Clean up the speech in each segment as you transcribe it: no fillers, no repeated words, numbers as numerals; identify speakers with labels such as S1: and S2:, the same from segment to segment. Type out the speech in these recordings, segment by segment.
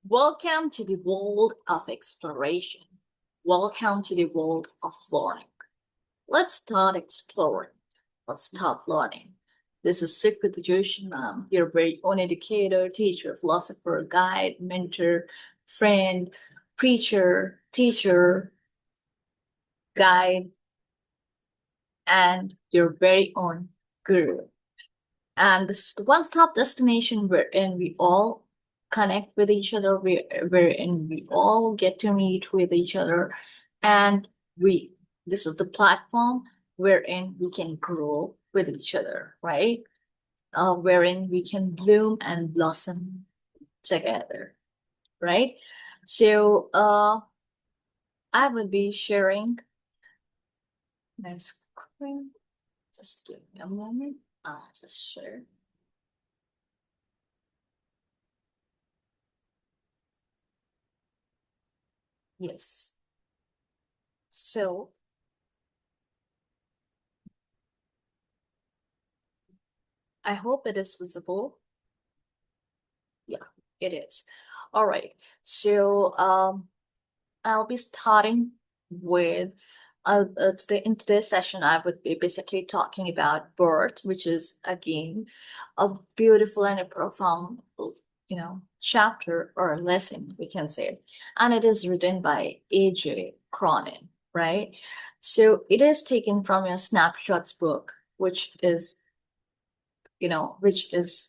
S1: Welcome to the world of exploration. Welcome to the world of learning. Let's start exploring. Let's stop learning. This is Sukriti Joshi, your very own educator, teacher, philosopher, guide, mentor, friend, preacher, teacher, guide, and your very own guru. And this is the one-stop destination wherein we all connect with each other, wherein we all get to meet with each other, and we this is the platform wherein we can grow with each other, right? Wherein we can bloom and blossom together, right? So, I will be sharing my screen. Just give me a moment. I'll just share. Yes. So I hope it is visible. Yeah, it is. All right. So I'll be starting with today in today's session. I would be basically talking about birth, which is again a beautiful and a profound, chapter or lesson we can say, and it is written by A.J. Cronin, right? So it is taken from your snapshots book, which is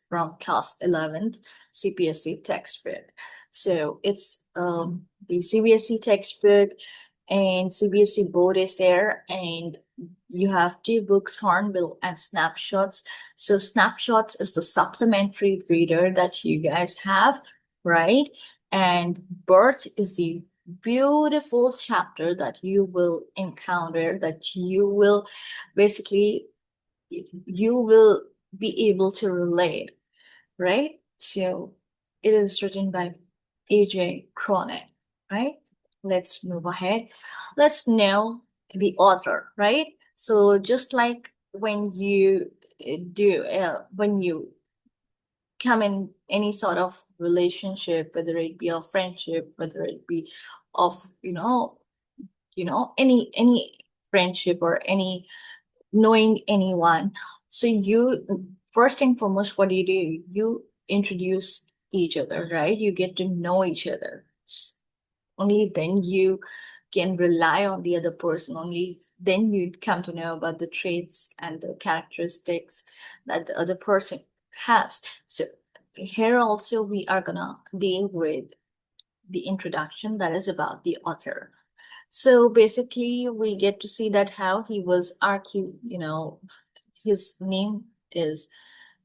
S1: from class 11th CPSC textbook. So it's the CBSE textbook and CBSE board is there, and you have two books, Hornbill and Snapshots. So Snapshots is the supplementary reader that you guys have, right? And Birth is the beautiful chapter that you will encounter, that you will be able to relate, right? So it is written by A.J. Cronin, right? Let's move ahead. Let's know the author, right? So just like when you come in any sort of relationship, whether it be a friendship, whether it be of, any friendship or any knowing anyone. So you first and foremost, what do? You introduce each other, right? You get to know each other. Only then you can rely on the other person. Only then you come to know about the traits and the characteristics that the other person has. So here also we are gonna deal with the introduction that is about the author. So basically, we get to see that how he was his name is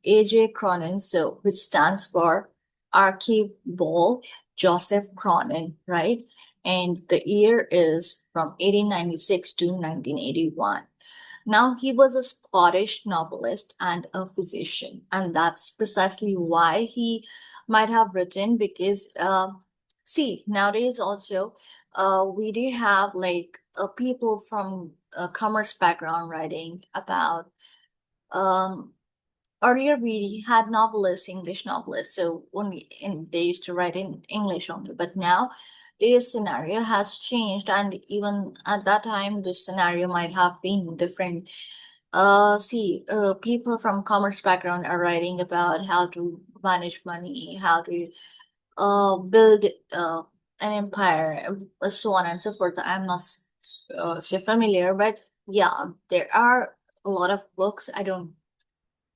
S1: A.J. Cronin, so which stands for Archibald Joseph Cronin, right? And the year is from 1896 to 1981. Now, he was a Scottish novelist and a physician, and that's precisely why he might have written because, see, nowadays also, we do have like people from commerce background writing about um, earlier we had novelists, English novelists, so only they used to write in English only. But now this scenario has changed, and even at that time, the scenario might have been different. People from commerce background are writing about how to manage money, how to build an empire, so on and so forth. I'm not so familiar, but yeah, there are a lot of books. I don't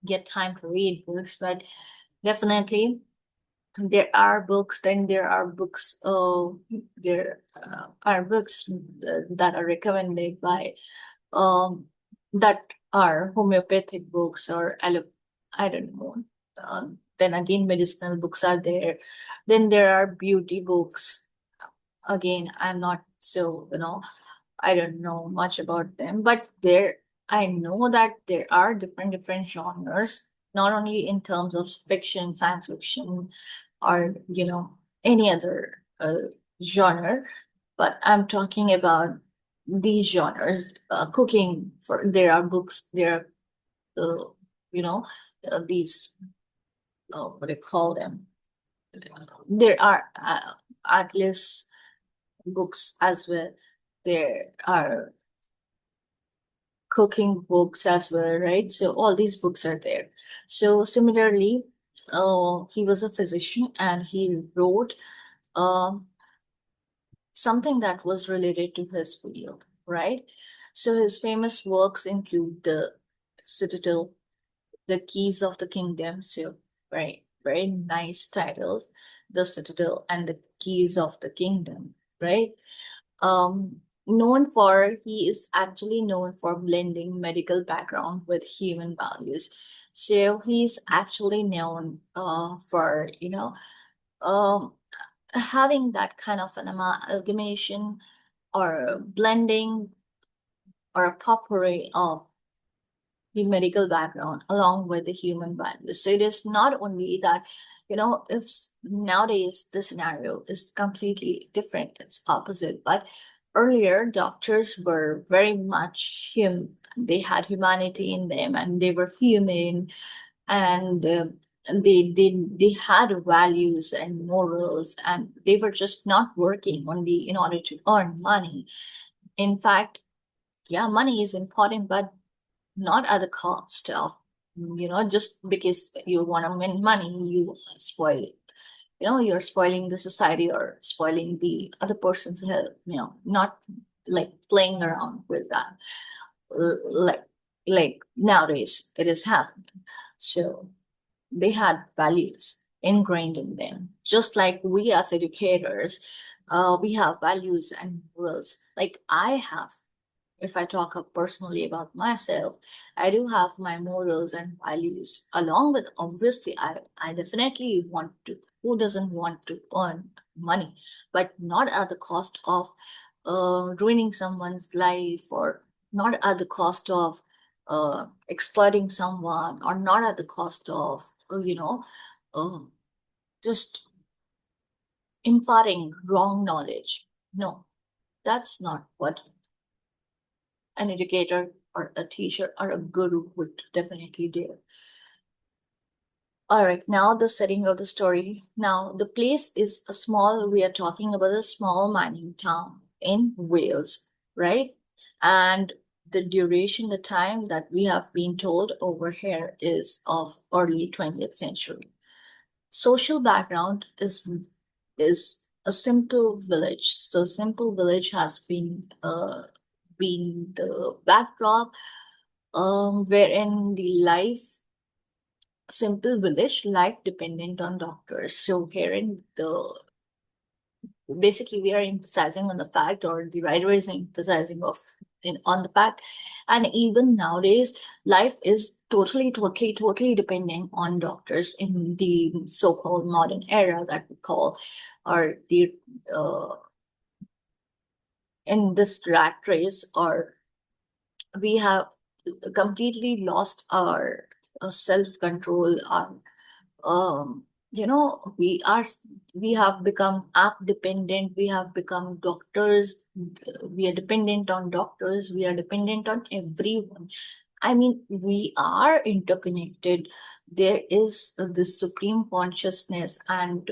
S1: get time to read books, but definitely there are books. Then there are books that are recommended by um that are homeopathic books or I don't know. Then again, medicinal books are there. Then there are beauty books. Again, I'm not so I don't know much about them, but I know that there are different genres, not only in terms of fiction, science fiction, or any other genre, but I'm talking about these genres. Cooking, for there are books, there are these what do you call them? there are artless books as well. There are cooking books as well, right? So all these books are there. So similarly, he was a physician and he wrote um, something that was related to his field, right? So his famous works include the Citadel, the Keys of the Kingdom. So very nice titles, the Citadel and the Keys of the Kingdom, right? Known for He is actually known for blending medical background with human values. So he's actually known for um having that kind of an amalgamation or blending or a potpourri of the medical background along with the human values. So it is not only that, if nowadays the scenario is completely different, it's opposite. But earlier, doctors were very much they had humanity in them and they were human and they had values and morals and they were just not working only in order to earn money. In fact, yeah, money is important, but not at the cost of, just because you want to win money, you spoil it. You're spoiling the society or spoiling the other person's health, not like playing around with that. Like, nowadays it is happening. So they had values ingrained in them, just like we as educators, we have values and rules. Like I have, if I talk personally about myself, I do have my morals and values. Along with, obviously, I definitely want to, who doesn't want to earn money, but not at the cost of ruining someone's life or not at the cost of exploiting someone or not at the cost of, um, just imparting wrong knowledge. No, that's not what an educator or a teacher or a guru would definitely do. All right, now the setting of the story. Now, the place is we are talking about a small mining town in Wales, right? And the duration, the time that we have been told over here is of early 20th century. Social background is a simple village. So simple village has been the backdrop, wherein the simple village life dependent on doctors. So here in the basically we are emphasizing on the fact, or the writer is emphasizing on the fact, and even nowadays life is totally dependent on doctors in the so-called modern era that we call, or the uh, in this rat race, or we have completely lost our self-control, our we have become app dependent, we have become doctors, we are dependent on doctors, we are dependent on everyone. I mean, we are interconnected. There is this supreme consciousness and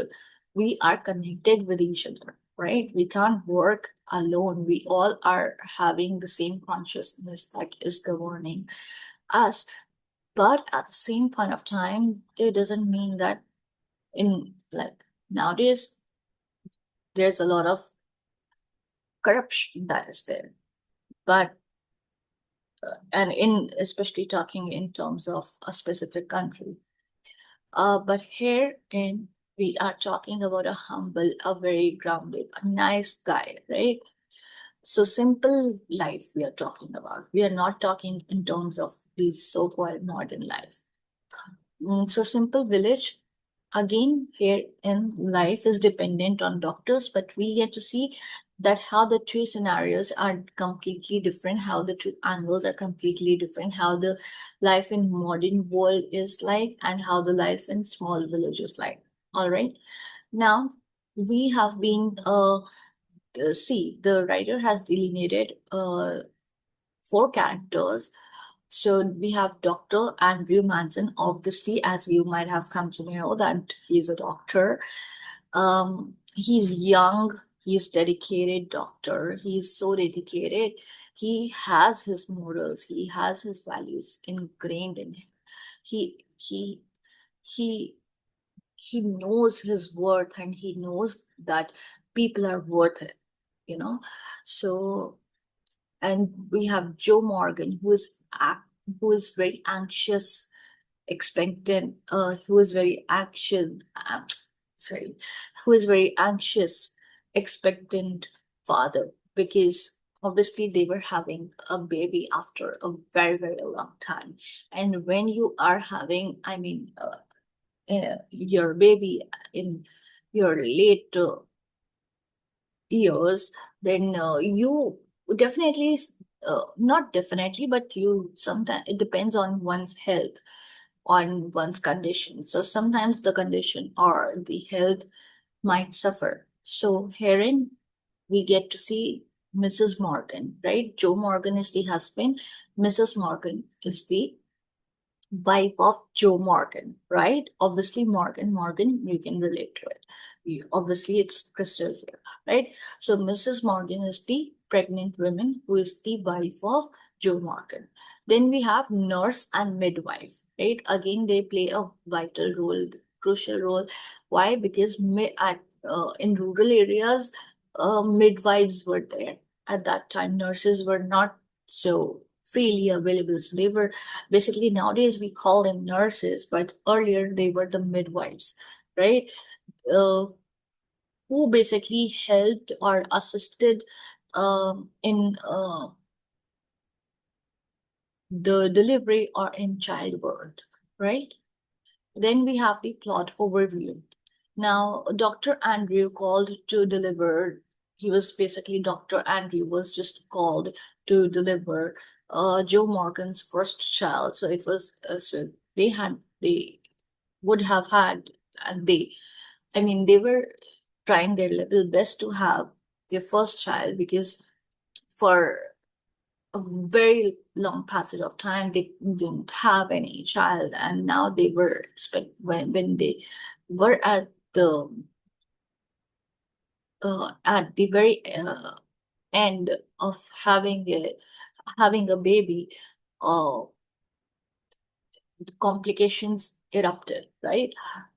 S1: we are connected with each other, right? We can't work alone. We all are having the same consciousness that is governing us. But at the same point of time, it doesn't mean that in like nowadays there's a lot of corruption that is there. But and in especially talking in terms of a specific country. But here in we are talking about a humble, a very grounded, a nice guy, right? So simple life we are talking about. We are not talking in terms of the so-called modern life. So simple village, again, here in life is dependent on doctors, but we get to see that how the two scenarios are completely different, how the two angles are completely different, how the life in modern world is like, and how the life in small villages like. All right. Now we have been see the writer has delineated four characters. So we have Dr. Andrew Manson. Obviously, as you might have come to know, that he's a doctor. He's young, he's dedicated doctor, he's so dedicated. He has his morals, he has his values ingrained in him. He he he he knows his worth, and he knows that people are worth it, you know. So, and we have Joe Morgan, who is very anxious, expectant, who is very anxious, sorry, who is very anxious, expectant father, because obviously they were having a baby after a very, very long time. And when you are having, your baby in your late years, then you definitely, not definitely, but you sometimes, it depends on one's health, on one's condition. So sometimes the condition or the health might suffer. So herein we get to see Mrs. Morgan, right? Joe Morgan is the husband, Mrs. Morgan is the wife of Joe Morgan, right? Obviously, Morgan, you can relate to it. Obviously, it's crystal here, right? So, Mrs. Morgan is the pregnant woman who is the wife of Joe Morgan. Then we have nurse and midwife, right? Again, they play a vital role, crucial role. Why? Because in rural areas, midwives were there at that time. Nurses were not so freely available. So they were basically, nowadays we call them nurses, but earlier they were the midwives, right? Uh, who basically helped or assisted in the delivery or in childbirth, right? Then we have the plot overview. Now, Dr. Andrew called to deliver. He was basically, Dr. Andrew was just called to deliver Joe Morgan's first child. So it was, so they would have had, and they were trying their level best to have their first child, because for a very long passage of time they didn't have any child, and now they were when they were at the very end of having a baby. uh Complications erupted, right?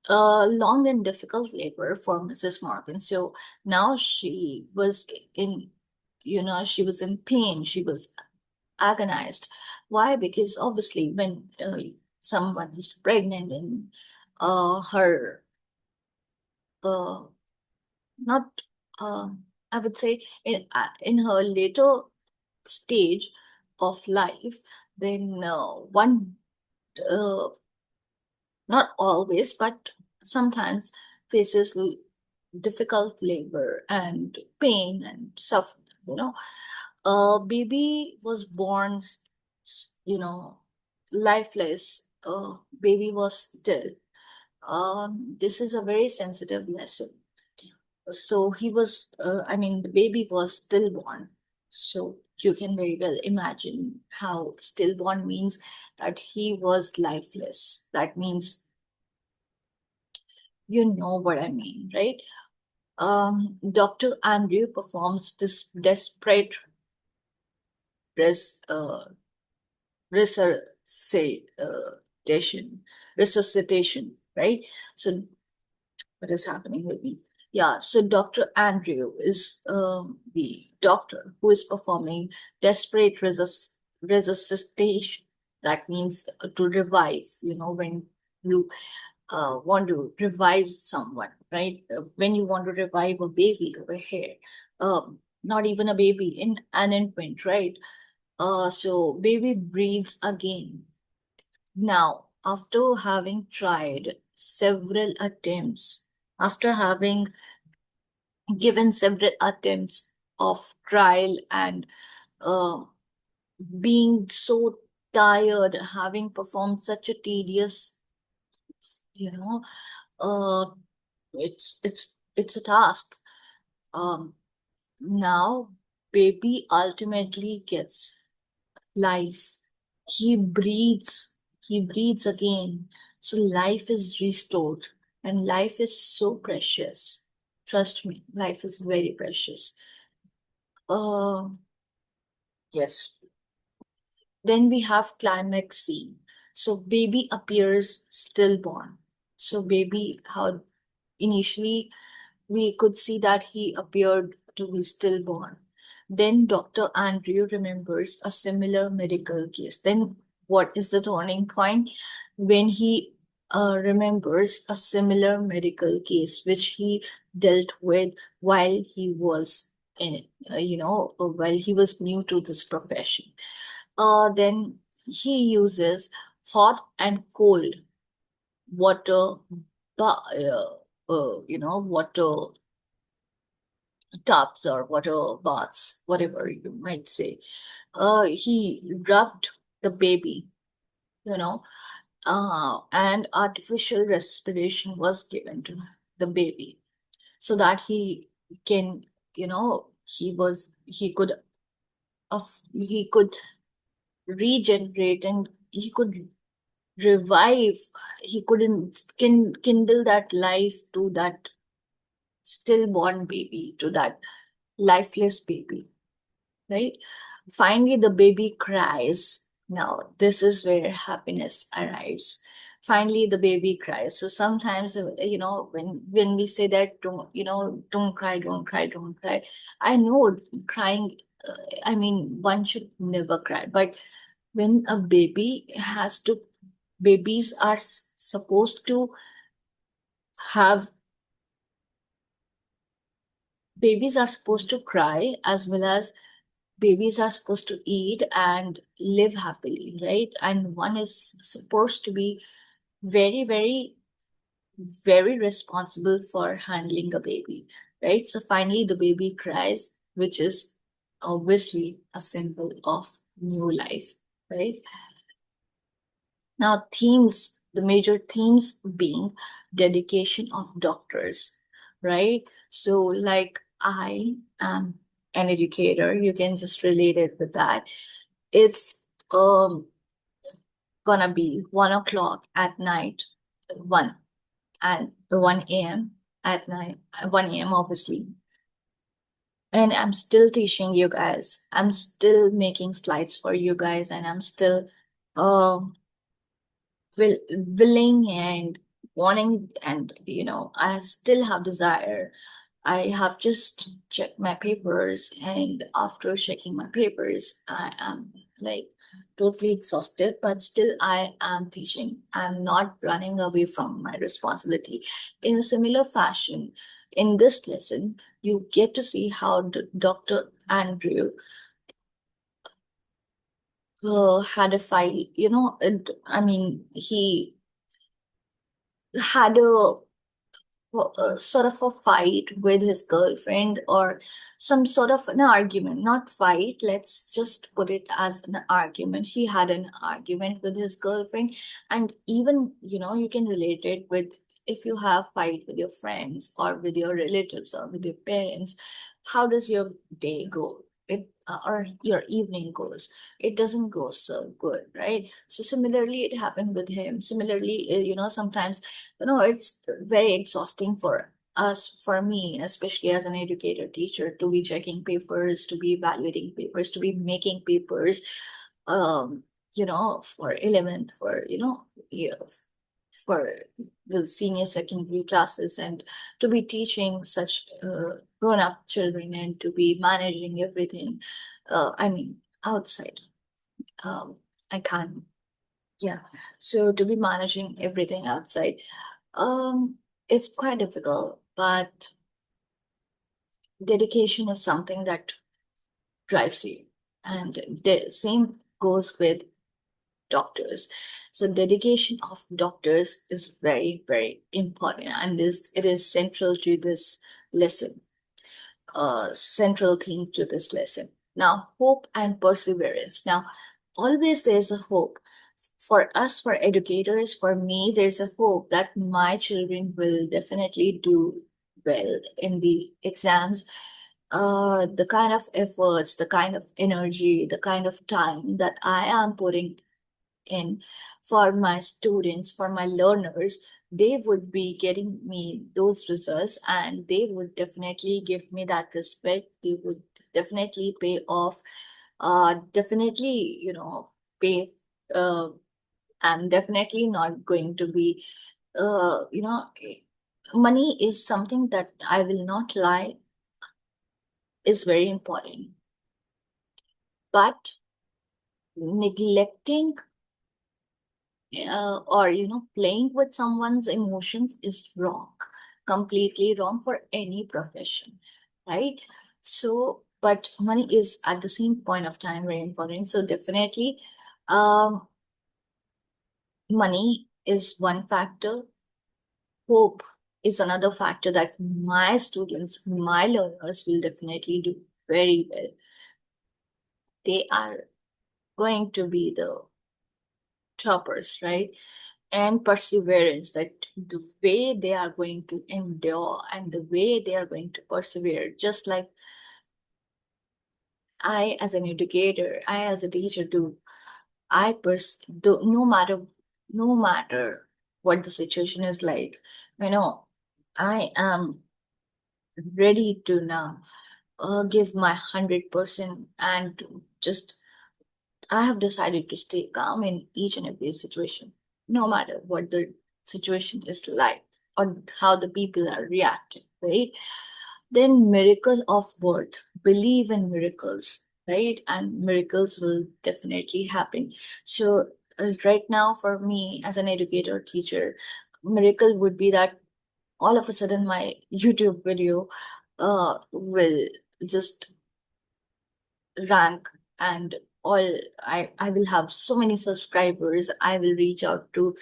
S1: Long and difficult labor for Mrs. Morgan. So now she was in, she was in pain. She was agonized. Why? Because obviously, when someone is pregnant and her, uh, not, I would say, in her later stage of life, then one, uh, not always, but sometimes faces difficult labor and pain and suffering. A baby was born, lifeless. Baby was still. This is a very sensitive lesson. So the baby was stillborn. So you can very well imagine how stillborn means, that he was lifeless. That means, you know what I mean, right? Dr. Andrew performs this desperate res, uh, resuscitation, resuscitation, right? So what is happening with me? Yeah, so Dr. Andrew is the doctor who is performing desperate resuscitation. That means to revive, when you want to revive someone, right? When you want to revive a baby over here, not even a baby, in an infant, right? So baby breathes again. Now, after having tried several attempts, after having given several attempts of trial, and uh, being so tired, having performed such a tedious, you know, uh, it's a task. Um, Now baby ultimately gets life. He breathes again. So life is restored, and life is so precious. Trust me, life is very precious. Uh, yes. Then we have climax scene. So baby appears stillborn. So baby, how initially we could see that he appeared to be stillborn. Then Dr. Andrew remembers a similar medical case. Then what is the turning point? When he remembers a similar medical case which he dealt with while he was in, while he was new to this profession. Then he uses hot and cold water, water tubs or water baths, whatever you might say. He rubbed the baby, you know, and artificial respiration was given to the baby so that he can, he could regenerate and he could revive, he couldn't kindle that life to that stillborn baby, to that lifeless baby, right? Finally, the baby cries. Now, this is where happiness arrives. Finally, the baby cries. So sometimes, when we say that, don't cry, don't cry, don't cry. I know crying. I mean, one should never cry. But when a baby has to, babies are supposed to have, babies are supposed to cry as well as babies are supposed to eat and live happily, right? And one is supposed to be very, very, very responsible for handling a baby, right? So finally, the baby cries, which is obviously a symbol of new life, right? Now, themes, the major themes being dedication of doctors, right? So, like, I am an educator, you can just relate it with that. It's gonna be 1 o'clock at night, 1 at night, 1 a.m. obviously. And I'm still teaching you guys. I'm still making slides for you guys, and I'm still um willing and wanting, and I still have desire. I have just checked my papers, and after checking my papers, I am like totally exhausted, but still I am teaching. I'm not running away from my responsibility. In a similar fashion, in this lesson, you get to see how Dr. Andrew had a fight, I mean, he had sort of a fight with his girlfriend, or some sort of an argument, not fight, let's just put it as an argument. He had an argument with his girlfriend, and even, you can relate it with, if you have fight with your friends or with your relatives or with your parents, how does your day go? Or your evening goes, it doesn't go so good, right? So similarly it happened with him. Similarly, sometimes, it's very exhausting for us, for me, especially as an educator teacher, to be checking papers, to be evaluating papers, to be making papers, um, for 11th, for, yeah, for the senior secondary classes, and to be teaching such grown-up children, and to be managing everything. I mean, outside. Um, I can't. Yeah. So to be managing everything outside, um, it's quite difficult, but dedication is something that drives you. And the same goes with doctors. So dedication of doctors is very, very important, and it is central to this lesson, central theme to this lesson. Now, hope and perseverance. Now, always there's a hope. For us, for educators, for me, there's a hope that my children will definitely do well in the exams. The kind of efforts, the kind of energy, the kind of time that I am putting in for my students, for my learners, they would be getting me those results, and they would definitely give me that respect. They would definitely pay off, definitely, pay. I'm definitely not going to be, money is something that I will not lie is very important. But neglecting or playing with someone's emotions is wrong, completely wrong for any profession, right? So but money is at the same point of time very important. So definitely, um money is one factor. Hope is another factor that my students, my learners will definitely do very well. They are going to be the toppers, right? And perseverance, that the way they are going to endure and the way they are going to persevere, just like I as an educator, I as a teacher do. Do, no matter what the situation is like, you know I am ready to now give my 100%, and just I have decided to stay calm in each and every situation, no matter what the situation is like or how the people are reacting, right? Then miracle of birth, believe in miracles, right? And miracles will definitely happen. So right now for me as an educator teacher, miracle would be that all of a sudden my YouTube video will just rank, and all I will have so many subscribers. I will reach out to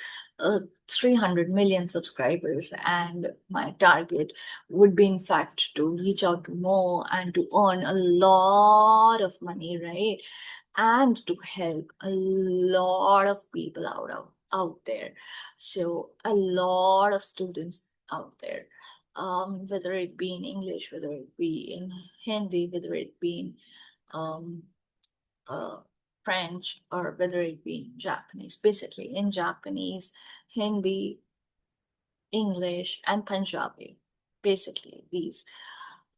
S1: 300 million subscribers, and my target would be in fact to reach out to more and to earn a lot of money, right? And to help a lot of people out there. So a lot of students out there, whether it be in English, whether it be in Hindi, whether it be in um, uh, French, or whether it be in Japanese. Basically, in Japanese, Hindi, English, and Punjabi. Basically, these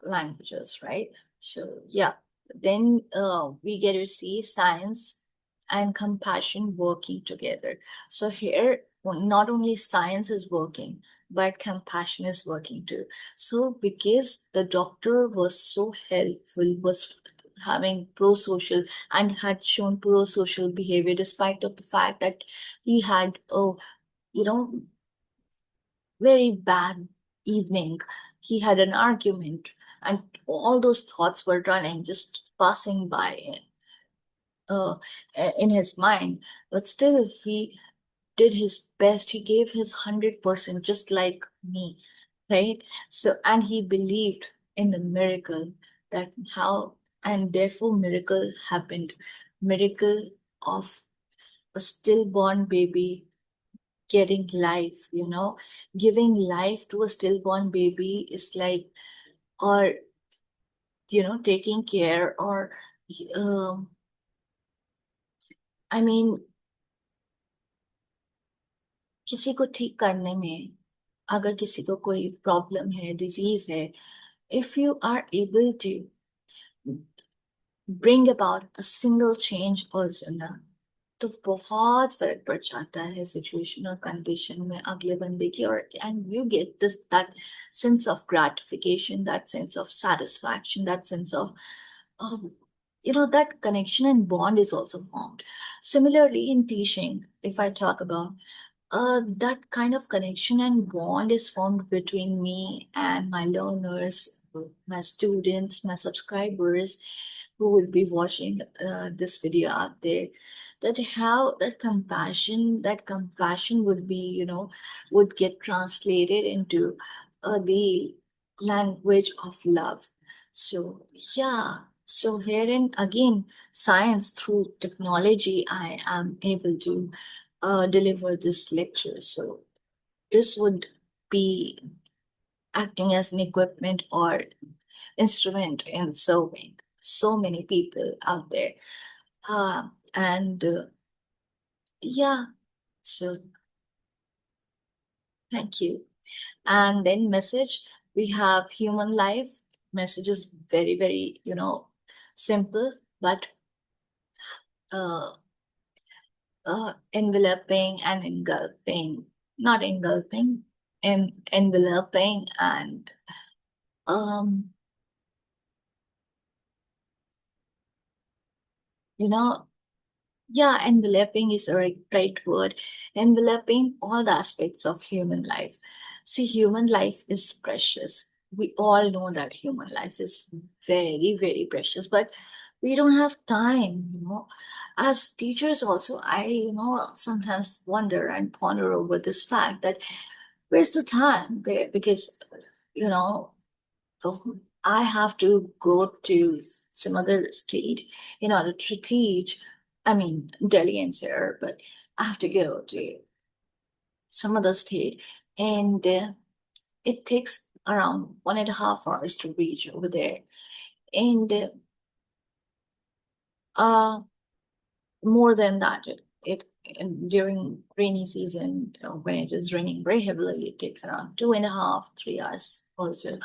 S1: languages, right? So, yeah, then we get to see science and compassion working together. So, here, not only science is working, but compassion is working too. So, because the doctor was so helpful, was having pro-social and had shown pro-social behavior despite of the fact that he had a you know very bad evening. He had an argument, and all those thoughts were running, just passing by uh, in his mind. But still, he did his best. He gave his 100%, just like me, right? So, and he believed in the miracle, that how, and therefore, miracle happened. Miracle of a stillborn baby getting life, giving life to a stillborn baby is like, or taking care, or um I mean, किसी को ठीक करने में, अगर किसी को कोई problem है, डिजीज है, if you are able to bring about a single change also ना, तो बहुत फर्क पड़ जाता है सिचुएशन और कंडीशन में अगले बंदे की, और and you get this that sense of gratification, that sense of satisfaction, that sense of that connection and bond is also formed. Similarly, in teaching, if I talk about that kind of connection and bond is formed between me and my learners, my students, my subscribers who will be watching this video out there. That how that compassion would be, would get translated into the language of love. So yeah. So herein again, science through technology, I am able to deliver this lecture. So this would be acting as an equipment or instrument in serving so many people out there. And Yeah, so thank you. And then message, we have human life. Message is very, very, simple, but uh, enveloping and engulfing, not engulfing, enveloping and um, you know, yeah, enveloping is a right word. Enveloping all the aspects of human life. See, human life is precious. We all know that human life is very, very precious, but we don't have time. As teachers, also, sometimes wonder and ponder over this fact that where's the time? Because, you know, I have to go to some other state in order to teach. I mean, Delhi NCR, but I have to go to some other state, and it takes around 1.5 hours to reach over there. And uh, more than that, and during rainy season, when it is raining very heavily, it takes around 2.5, 3 hours also.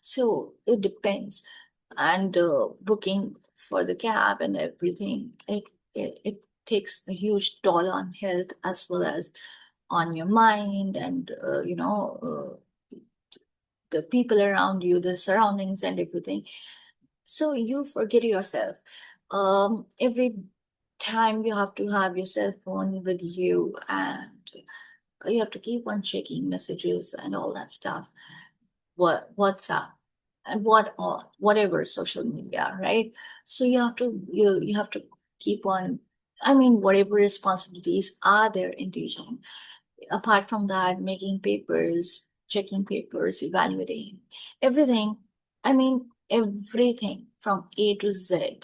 S1: So it depends. And booking for the cab and everything, it takes a huge toll on health as well as on your mind and the people around you, the surroundings and everything. So you forget yourself. Every time you have to have your cell phone with you, and you have to keep on checking messages and all that stuff. WhatsApp and whatever social media, right? So you have to keep on. I mean, whatever responsibilities are there in teaching. Apart from that, making papers, checking papers, evaluating everything. I mean, everything from A to Z.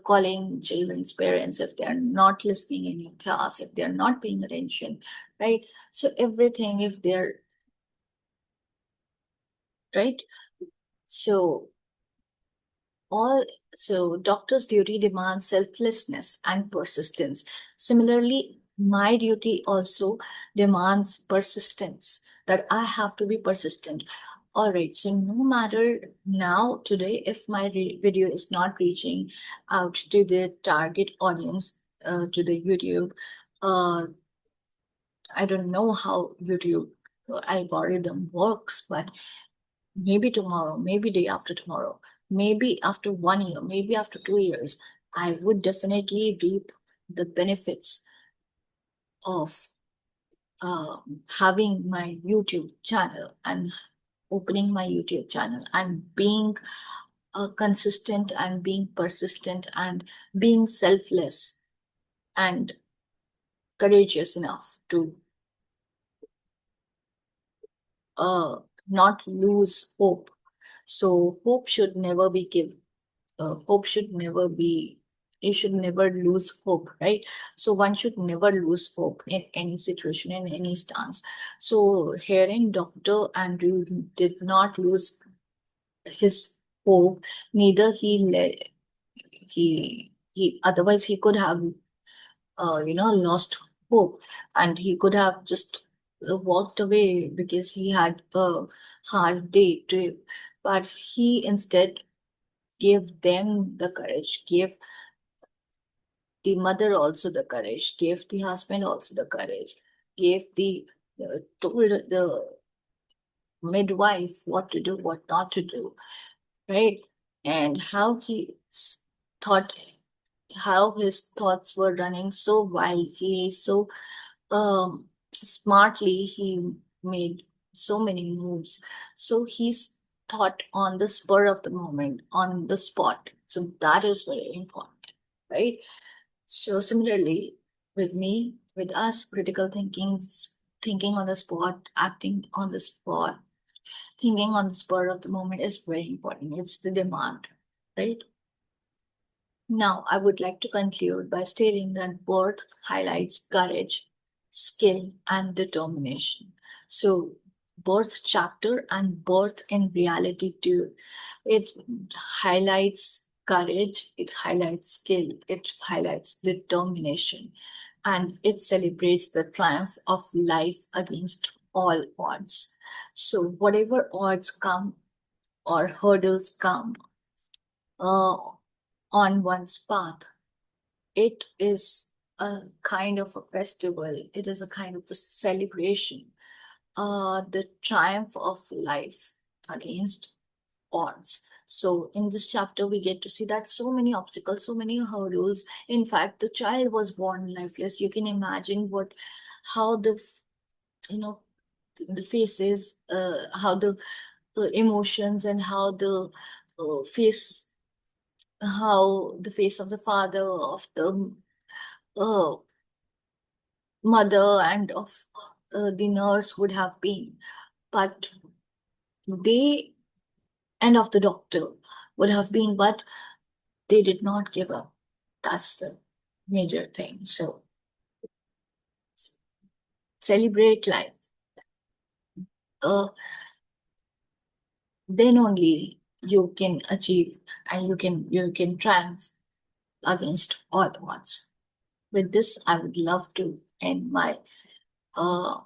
S1: Calling children's parents if they're not listening in your class, if they're not paying attention, right? So everything, if they're right. So all so doctor's duty demands selflessness and persistence. Similarly, my duty also demands persistence, that I have to be persistent. All right, so no matter now today if my video is not reaching out to the target audience, to the YouTube, uh, I don't know how YouTube algorithm works, but maybe tomorrow, maybe day after tomorrow, maybe after 1 year, maybe after 2 years, I would definitely reap the benefits of having my YouTube channel and opening my YouTube channel and being consistent and being persistent and being selfless and courageous enough to uh, not lose hope. So hope should never be given. Hope should never be, you should never lose hope, right? So one should never lose hope in any situation, in any stance. So herein Dr. Andrew did not lose his hope, neither he otherwise he could have lost hope, and he could have just walked away because he had a hard day to, but he instead gave them the courage, gave the mother also the courage, gave the husband also the courage, gave told the midwife what to do, what not to do, right? And thought, how his thoughts were running so wildly, so smartly, he made so many moves. So he's thought on the spur of the moment, on the spot. So that is very important, right? So similarly, with me, with us, critical thinking, thinking on the spot, acting on the spot, thinking on the spur of the moment is very important. It's the demand, right? Now, I would like to conclude by stating that birth highlights courage, skill, and determination. So, birth chapter and birth in reality too. It highlights courage, it highlights skill, it highlights determination, and it celebrates the triumph of life against all odds. So, whatever odds come or hurdles come uh, on one's path, it is a kind of a festival, it is a kind of a celebration, the triumph of life against odds. So in this chapter, we get to see that so many obstacles, so many hurdles. In fact, the child was born lifeless. You can imagine how you know, the faces, how the emotions, and face, how the face of the father, of the uh, mother, and of the nurse would have been. But they, and of the doctor would have been, but they did not give up. That's the major thing. So celebrate life. Uh, then only you can achieve, and you can triumph against all odds. With this, I would love to end my uh,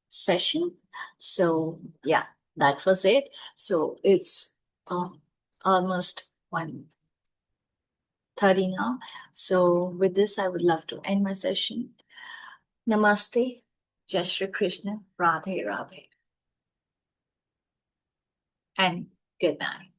S1: session. So yeah, that was it. So it's almost 1:30 now. So with this, I would love to end my session. Namaste, Jai Shri Krishna, Radhe Radhe, and good night.